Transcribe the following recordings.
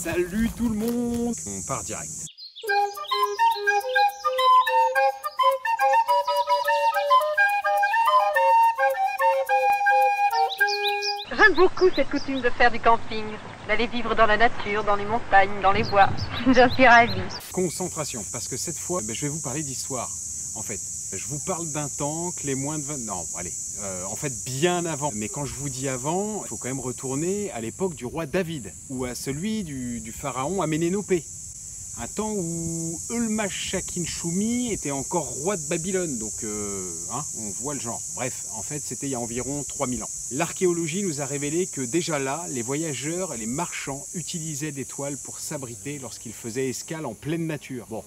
Salut tout le monde! On part direct. J'aime beaucoup cette coutume de faire du camping, d'aller vivre dans la nature, dans les montagnes, dans les bois. J'en suis ravie. Concentration, parce que cette fois, je vais vous parler d'histoire, en fait. Je vous parle d'un temps que les moins de 20... Non, allez, en fait, bien avant. Mais quand je vous dis avant, il faut quand même retourner à l'époque du roi David, ou à celui du pharaon Amenénopé. Un temps où Eulmach-Shakin-Choumi était encore roi de Babylone, donc on voit le genre. Bref, en fait, c'était il y a environ 3000 ans. L'archéologie nous a révélé que déjà là, les voyageurs et les marchands utilisaient des toiles pour s'abriter lorsqu'ils faisaient escale en pleine nature. Bon,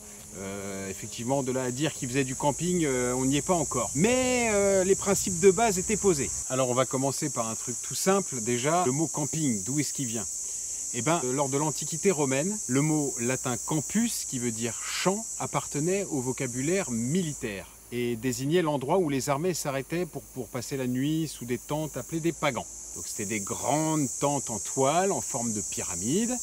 effectivement, de là à dire qu'ils faisaient du camping, on n'y est pas encore. Mais les principes de base étaient posés. Alors on va commencer par un truc tout simple. Déjà, le mot camping, d'où est-ce qu'il vient ? Eh bien, lors de l'Antiquité romaine, le mot latin campus, qui veut dire champ, appartenait au vocabulaire militaire et désignait l'endroit où les armées s'arrêtaient pour passer la nuit sous des tentes appelées des pagans. Donc c'était des grandes tentes en toile, en forme de pyramide.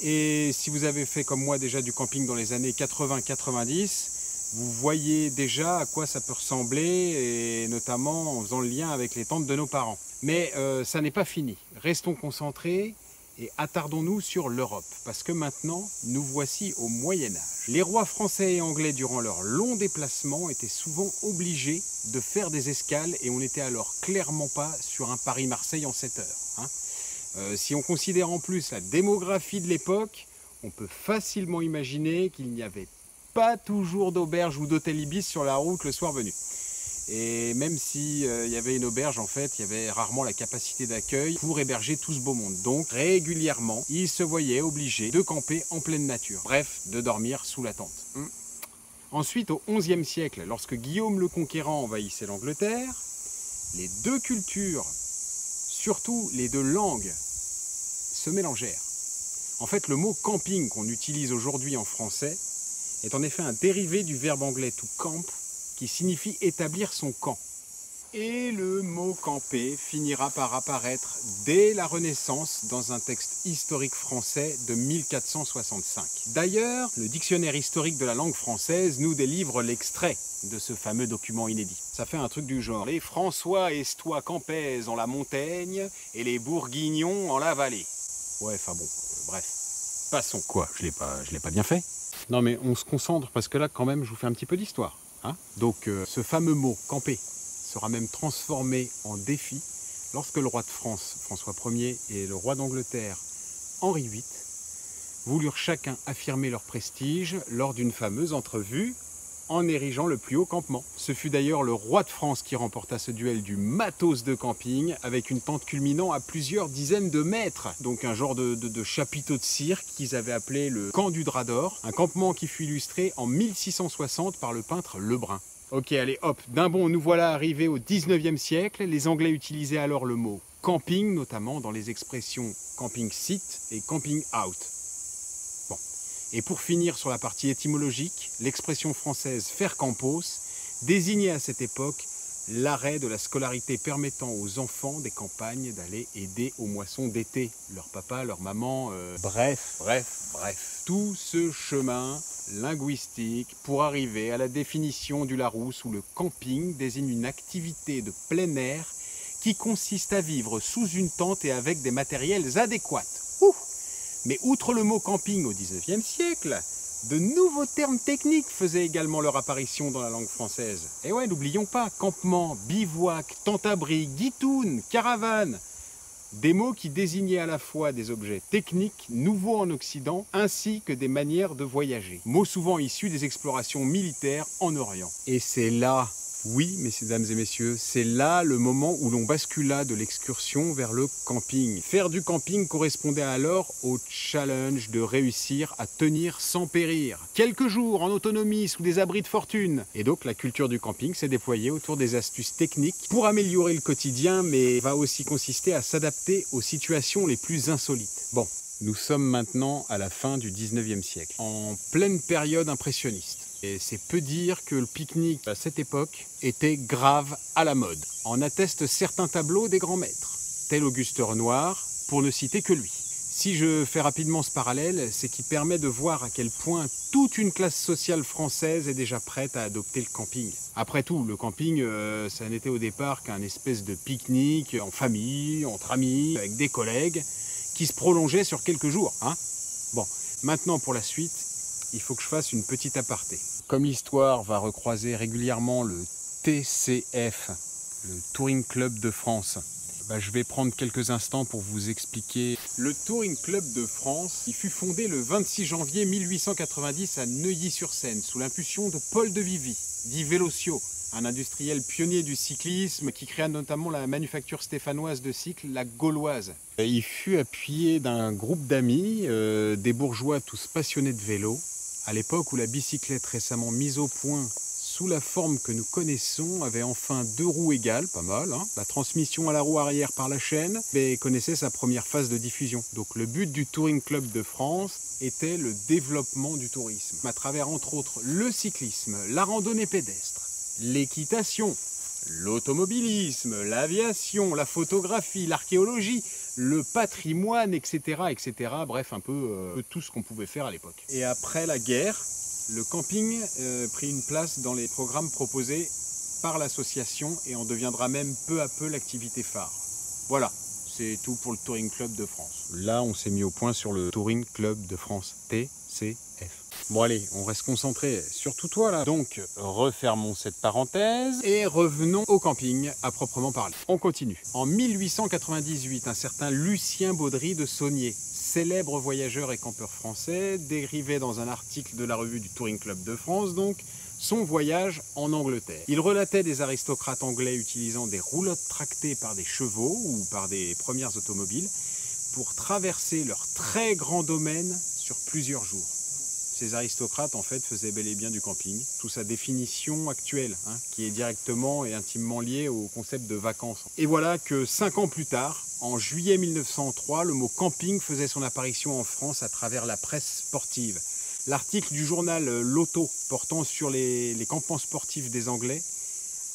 Et si vous avez fait comme moi déjà du camping dans les années 80-90, vous voyez déjà à quoi ça peut ressembler, et notamment en faisant le lien avec les tentes de nos parents. Mais ça n'est pas fini. Restons concentrés. Et attardons-nous sur l'Europe, parce que maintenant, nous voici au Moyen-Âge. Les rois français et anglais, durant leurs longs déplacements, étaient souvent obligés de faire des escales, et on n'était alors clairement pas sur un Paris-Marseille en 7 heures. Si on considère en plus la démographie de l'époque, on peut facilement imaginer qu'il n'y avait pas toujours d'auberge ou d'hôtel Ibis sur la route le soir venu. Et même s'il y avait une auberge, en fait, il y avait rarement la capacité d'accueil pour héberger tout ce beau monde. Donc, régulièrement, ils se voyaient obligés de camper en pleine nature. Bref, de dormir sous la tente. Ensuite, au XIe siècle, lorsque Guillaume le Conquérant envahissait l'Angleterre, les deux cultures, surtout les deux langues, se mélangèrent. En fait, le mot camping qu'on utilise aujourd'hui en français est en effet un dérivé du verbe anglais to camp, qui signifie établir son camp. Et le mot camper finira par apparaître dès la Renaissance dans un texte historique français de 1465. D'ailleurs, le dictionnaire historique de la langue française nous délivre l'extrait de ce fameux document inédit. Ça fait un truc du genre: les François estois campaises en la montagne et les Bourguignons en la vallée. Ouais, enfin bon, bref. Passons. Quoi, je l'ai pas bien fait? Non mais on se concentre parce que là quand même je vous fais un petit peu d'histoire. Donc ce fameux mot « camper » sera même transformé en défi lorsque le roi de France, François Ier, et le roi d'Angleterre, Henri VIII, voulurent chacun affirmer leur prestige lors d'une fameuse entrevue en érigeant le plus haut campement. Ce fut d'ailleurs le roi de France qui remporta ce duel du matos de camping avec une tente culminant à plusieurs dizaines de mètres. Donc un genre de chapiteau de cirque qu'ils avaient appelé le camp du drap d'or, un campement qui fut illustré en 1660 par le peintre Lebrun. Ok, allez hop, d'un bond nous voilà arrivés au 19e siècle. Les Anglais utilisaient alors le mot camping, notamment dans les expressions camping site et camping out. Et pour finir sur la partie étymologique, l'expression française « faire campos » désignait à cette époque l'arrêt de la scolarité permettant aux enfants des campagnes d'aller aider aux moissons d'été. Leur papa, leur maman, bref. Tout ce chemin linguistique pour arriver à la définition du Larousse où le camping désigne une activité de plein air qui consiste à vivre sous une tente et avec des matériels adéquats. Mais outre le mot camping au XIXe siècle, de nouveaux termes techniques faisaient également leur apparition dans la langue française. Et ouais, n'oublions pas, campement, bivouac, tente-abri, guitoune, caravane. Des mots qui désignaient à la fois des objets techniques, nouveaux en Occident, ainsi que des manières de voyager. Mots souvent issus des explorations militaires en Orient. Et c'est là... Oui, mesdames et messieurs, c'est là le moment où l'on bascula de l'excursion vers le camping. Faire du camping correspondait alors au challenge de réussir à tenir sans périr. Quelques jours en autonomie sous des abris de fortune. Et donc la culture du camping s'est déployée autour des astuces techniques pour améliorer le quotidien, mais va aussi consister à s'adapter aux situations les plus insolites. Bon, nous sommes maintenant à la fin du 19e siècle, en pleine période impressionniste. Et c'est peu dire que le pique-nique à cette époque était grave à la mode. En attestent certains tableaux des grands maîtres, tel Auguste Renoir, pour ne citer que lui. Si je fais rapidement ce parallèle, c'est qu'il permet de voir à quel point toute une classe sociale française est déjà prête à adopter le camping. Après tout, le camping, ça n'était au départ qu'un espèce de pique-nique en famille, entre amis, avec des collègues, qui se prolongeait sur quelques jours. Hein. Bon, maintenant pour la suite, il faut que je fasse une petite aparté. Comme l'histoire va recroiser régulièrement le TCF, le Touring Club de France, je vais prendre quelques instants pour vous expliquer. Le Touring Club de France, il fut fondé le 26 janvier 1890 à Neuilly-sur-Seine, sous l'impulsion de Paul de Vivy, dit Vélocio, un industriel pionnier du cyclisme qui créa notamment la manufacture stéphanoise de cycles, la Gauloise. Il fut appuyé d'un groupe d'amis, des bourgeois tous passionnés de vélo, à l'époque où la bicyclette récemment mise au point sous la forme que nous connaissons avait enfin 2 roues égales, pas mal, hein. La transmission à la roue arrière par la chaîne, mais connaissait sa première phase de diffusion. Donc le but du Touring Club de France était le développement du tourisme, à travers entre autres le cyclisme, la randonnée pédestre, l'équitation, l'automobilisme, l'aviation, la photographie, l'archéologie, le patrimoine, etc., etc. Bref, un peu tout ce qu'on pouvait faire à l'époque. Et après la guerre, le camping prit une place dans les programmes proposés par l'association et en deviendra même peu à peu l'activité phare. Voilà, c'est tout pour le Touring Club de France. Là, on s'est mis au point sur le Touring Club de France, TCF. Bon allez, on reste concentré, surtout toi là. Donc, refermons cette parenthèse et revenons au camping à proprement parler. On continue. En 1898, un certain Lucien Baudry de Saunier, célèbre voyageur et campeur français, dérivait dans un article de la revue du Touring Club de France, donc, son voyage en Angleterre. Il relatait des aristocrates anglais utilisant des roulottes tractées par des chevaux ou par des premières automobiles pour traverser leur très grand domaine sur plusieurs jours. Ces aristocrates, en fait, faisaient bel et bien du camping, sous sa définition actuelle, hein, qui est directement et intimement liée au concept de vacances. Et voilà que 5 ans plus tard, en juillet 1903, le mot camping faisait son apparition en France à travers la presse sportive. L'article du journal L'Auto, portant sur les campements sportifs des Anglais,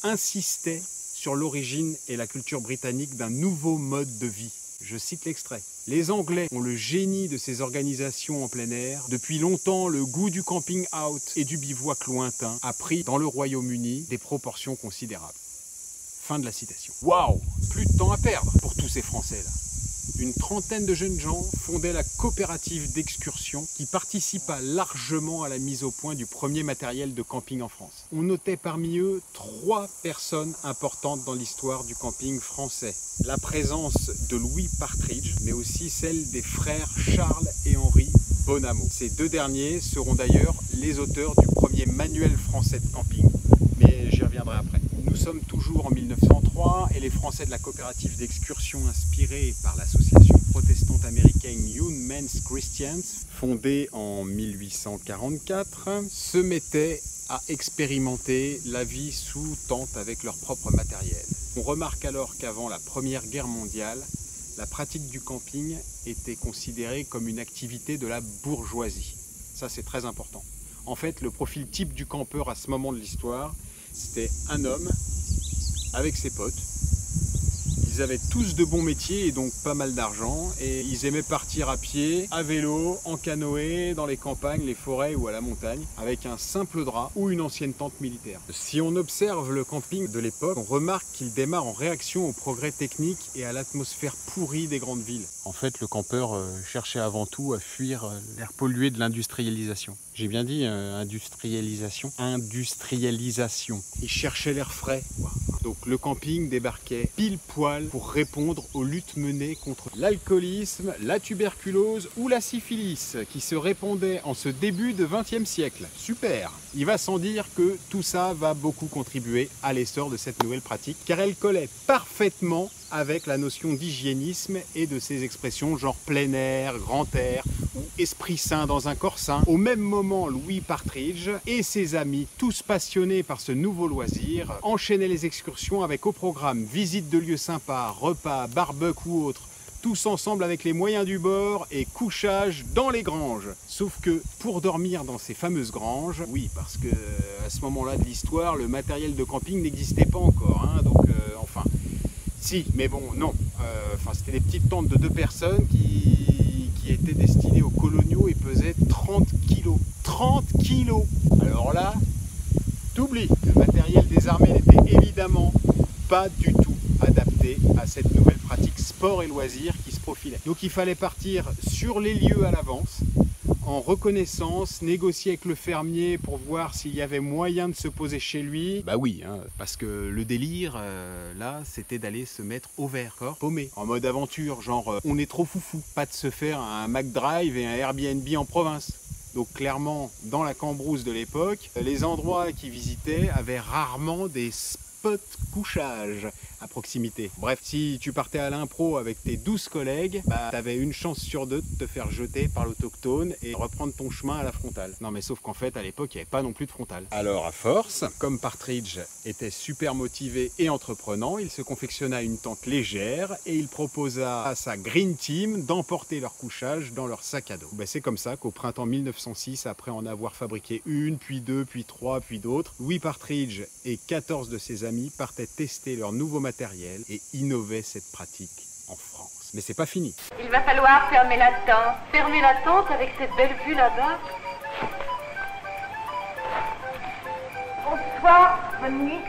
insistait sur l'origine et la culture britannique d'un nouveau mode de vie. Je cite l'extrait. « Les Anglais ont le génie de ces organisations en plein air. Depuis longtemps, le goût du camping out et du bivouac lointain a pris dans le Royaume-Uni des proportions considérables. » Fin de la citation. Waouh! Plus de temps à perdre pour tous ces Français-là. Une trentaine de jeunes gens fondaient la coopérative d'excursion qui participa largement à la mise au point du premier matériel de camping en France. On notait parmi eux 3 personnes importantes dans l'histoire du camping français. La présence de Louis Partridge, mais aussi celle des frères Charles et Henri Bonamo. Ces 2 derniers seront d'ailleurs les auteurs du premier manuel français de camping, mais j'y reviendrai après. Nous sommes toujours en 1903 et les Français de la coopérative d'excursion inspirée par l'association protestante américaine Young Men's Christians, fondée en 1844, se mettaient à expérimenter la vie sous tente avec leur propre matériel. On remarque alors qu'avant la Première Guerre mondiale, la pratique du camping était considérée comme une activité de la bourgeoisie. Ça, c'est très important. En fait, le profil type du campeur à ce moment de l'histoire, c'était un homme avec ses potes. Ils avaient tous de bons métiers et donc pas mal d'argent. Et ils aimaient partir à pied, à vélo, en canoë, dans les campagnes, les forêts ou à la montagne, avec un simple drap ou une ancienne tente militaire. Si on observe le camping de l'époque, on remarque qu'il démarre en réaction aux progrès techniques et à l'atmosphère pourrie des grandes villes. En fait, le campeur cherchait avant tout à fuir l'air pollué de l'industrialisation. J'ai bien dit industrialisation. Industrialisation. Il cherchait l'air frais, quoi. Donc le camping débarquait pile poil pour répondre aux luttes menées contre l'alcoolisme, la tuberculose ou la syphilis qui se répandaient en ce début de XXe siècle. Super! Il va sans dire que tout ça va beaucoup contribuer à l'essor de cette nouvelle pratique car elle collait parfaitement avec la notion d'hygiénisme et de ces expressions genre plein air, grand air ou esprit sain dans un corps sain. Au même moment, Louis Partridge et ses amis, tous passionnés par ce nouveau loisir, enchaînaient les excursions avec au programme visite de lieux sympas, repas, barbecue ou autres, tous ensemble avec les moyens du bord et couchage dans les granges. Sauf que pour dormir dans ces fameuses granges, oui, parce que à ce moment-là de l'histoire, le matériel de camping n'existait pas encore, hein, donc enfin... Si, mais bon, non. C'était des petites tentes de 2 personnes qui qui était destiné aux coloniaux et pesait 30 kg. 30 kg! Alors là, t'oublies, le matériel des armées n'était évidemment pas du tout adapté à cette nouvelle pratique sport et loisirs qui se profilait. Donc il fallait partir sur les lieux à l'avance, en reconnaissance, négocier avec le fermier pour voir s'il y avait moyen de se poser chez lui. Bah oui, hein, parce que le délire, là, c'était d'aller se mettre au vert, paumé, en mode aventure, genre on est trop foufou, pas de se faire un McDrive et un Airbnb en province. Donc clairement, dans la cambrousse de l'époque, les endroits qu'ils visitaient avaient rarement des spots couchage à proximité. Bref, si tu partais à l'impro avec tes 12 collègues, bah t'avais une chance sur deux de te faire jeter par l'autochtone et reprendre ton chemin à la frontale. Non mais sauf qu'en fait, à l'époque, il n'y avait pas non plus de frontale. Alors à force, comme Partridge était super motivé et entreprenant, il se confectionna une tente légère et il proposa à sa Green Team d'emporter leur couchage dans leur sac à dos. Bah, c'est comme ça qu'au printemps 1906, après en avoir fabriqué une, puis deux, puis trois, puis d'autres, Louis Partridge et 14 de ses amis partaient tester leur nouveau matériel et innovaient cette pratique en France. Mais c'est pas fini. Il va falloir fermer la tente avec cette belle vue là-bas. Bonsoir, bonne nuit.